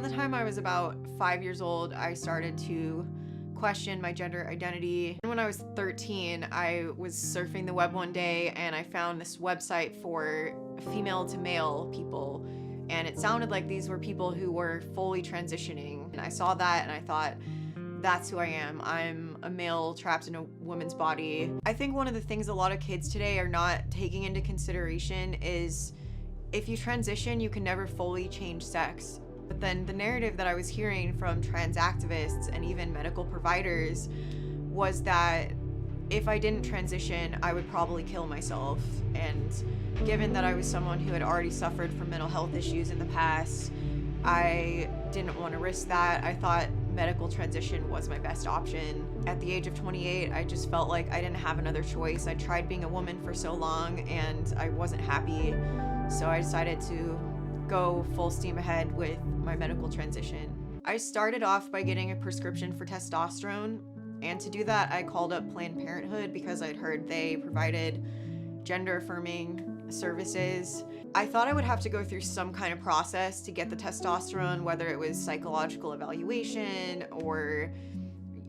From the time I was about 5 years old, I started to question my gender identity. When I was 13, I was surfing the web one day and I found this website for female to male people. And it sounded like these were people who were fully transitioning. And I saw that and I thought, that's who I am. I'm a male trapped in a woman's body. I think one of the things a lot of kids today are not taking into consideration is if you transition, you can never fully change sex. But then the narrative that I was hearing from trans activists and even medical providers was that if I didn't transition, I would probably kill myself. And given that I was someone who had already suffered from mental health issues in the past, I didn't want to risk that. I thought medical transition was my best option. At the age of 28, I just felt like I didn't have another choice. I tried being a woman for so long and I wasn't happy. So I decided to go full steam ahead with my medical transition. I started off by getting a prescription for testosterone, and to do that I called up Planned Parenthood because I'd heard they provided gender affirming services. I thought I would have to go through some kind of process to get the testosterone, whether it was psychological evaluation or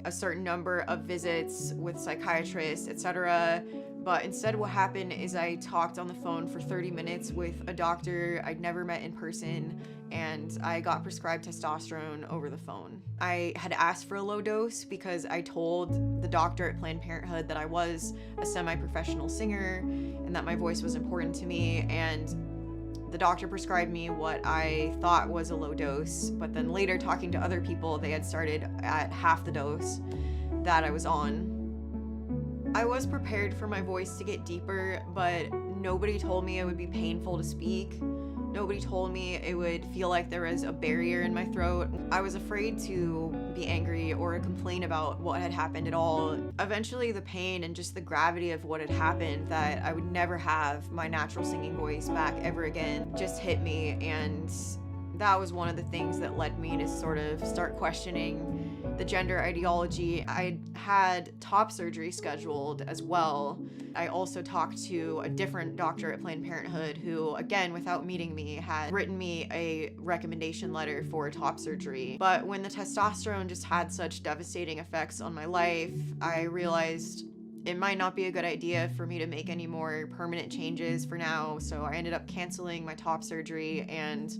a certain number of visits with psychiatrists, etc. But instead what happened is I talked on the phone for 30 minutes with a doctor I'd never met in person, and I got prescribed testosterone over the phone. I had asked for a low dose because I told the doctor at Planned Parenthood that I was a semi-professional singer and that my voice was important to me, and the doctor prescribed me what I thought was a low dose, but then later talking to other people, they had started at half the dose that I was on. I was prepared for my voice to get deeper, but nobody told me it would be painful to speak. Nobody told me it would feel like there was a barrier in my throat. I was afraid to be angry or complain about what had happened at all. Eventually, the pain and just the gravity of what had happened, that I would never have my natural singing voice back ever again, just hit me, and that was one of the things that led me to sort of start questioning the gender ideology. I had top surgery scheduled as well. I also talked to a different doctor at Planned Parenthood who, again, without meeting me, had written me a recommendation letter for top surgery. But when the testosterone just had such devastating effects on my life, I realized it might not be a good idea for me to make any more permanent changes for now. So I ended up canceling my top surgery, and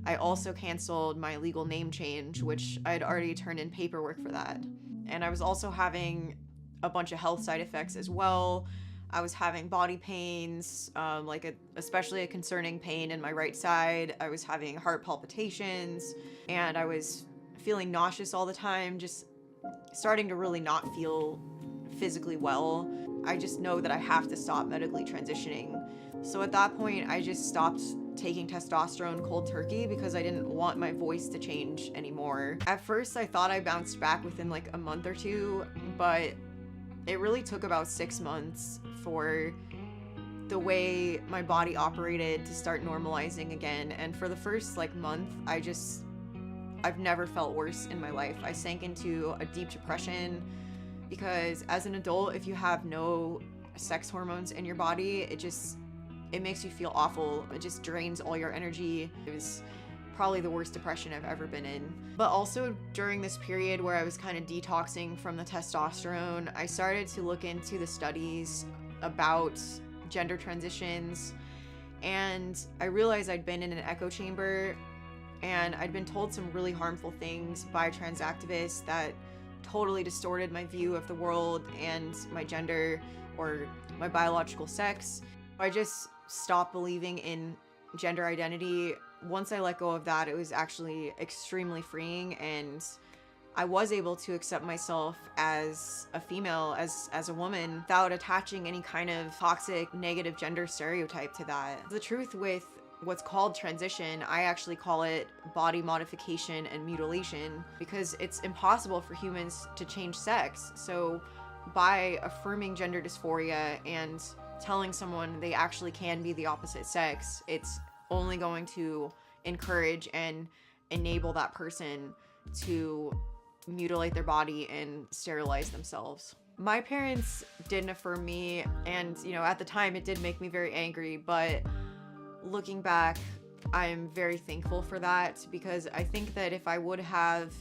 I also canceled my legal name change, which I'd already turned in paperwork for that. And I was also having a bunch of health side effects as well. I was having body pains, especially a concerning pain in my right side. I was having heart palpitations, and I was feeling nauseous all the time, just starting to really not feel physically well. I just know that I have to stop medically transitioning. So at that point, I just stopped taking testosterone cold turkey because I didn't want my voice to change anymore. At first, I thought I bounced back within like a month or two, but it really took about 6 months for the way my body operated to start normalizing again. And for the first month, I've never felt worse in my life. I sank into a deep depression because as an adult, if you have no sex hormones in your body, it makes you feel awful. It just drains all your energy. It was probably the worst depression I've ever been in. But also during this period where I was kind of detoxing from the testosterone, I started to look into the studies about gender transitions, and I realized I'd been in an echo chamber and I'd been told some really harmful things by trans activists that totally distorted my view of the world and my gender or my biological sex. I just stopped believing in gender identity. Once I let go of that, it was actually extremely freeing, and I was able to accept myself as a female, as a woman, without attaching any kind of toxic, negative gender stereotype to that. The truth with what's called transition, I actually call it body modification and mutilation, because it's impossible for humans to change sex. So by affirming gender dysphoria and telling someone they actually can be the opposite sex, it's only going to encourage and enable that person to mutilate their body and sterilize themselves. My parents didn't affirm me, and at the time it did make me very angry, but looking back, I'm very thankful for that, because I think that if I would have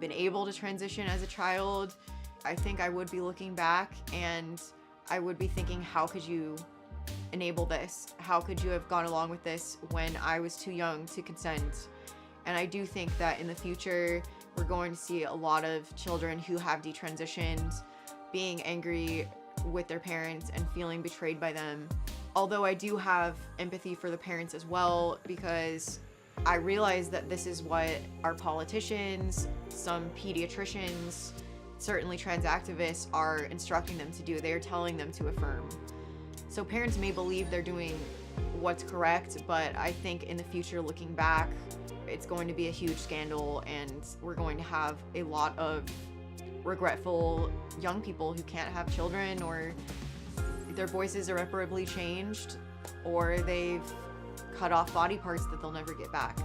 been able to transition as a child, I think I would be looking back and I would be thinking, how could you enable this? How could you have gone along with this when I was too young to consent? And I do think that in the future, we're going to see a lot of children who have detransitioned being angry with their parents and feeling betrayed by them. Although I do have empathy for the parents as well, because I realize that this is what our politicians, some pediatricians, certainly trans activists are instructing them to do. They are telling them to affirm. So parents may believe they're doing what's correct, but I think in the future, looking back, it's going to be a huge scandal, and we're going to have a lot of regretful young people who can't have children, or their voices irreparably changed, or they've cut off body parts that they'll never get back.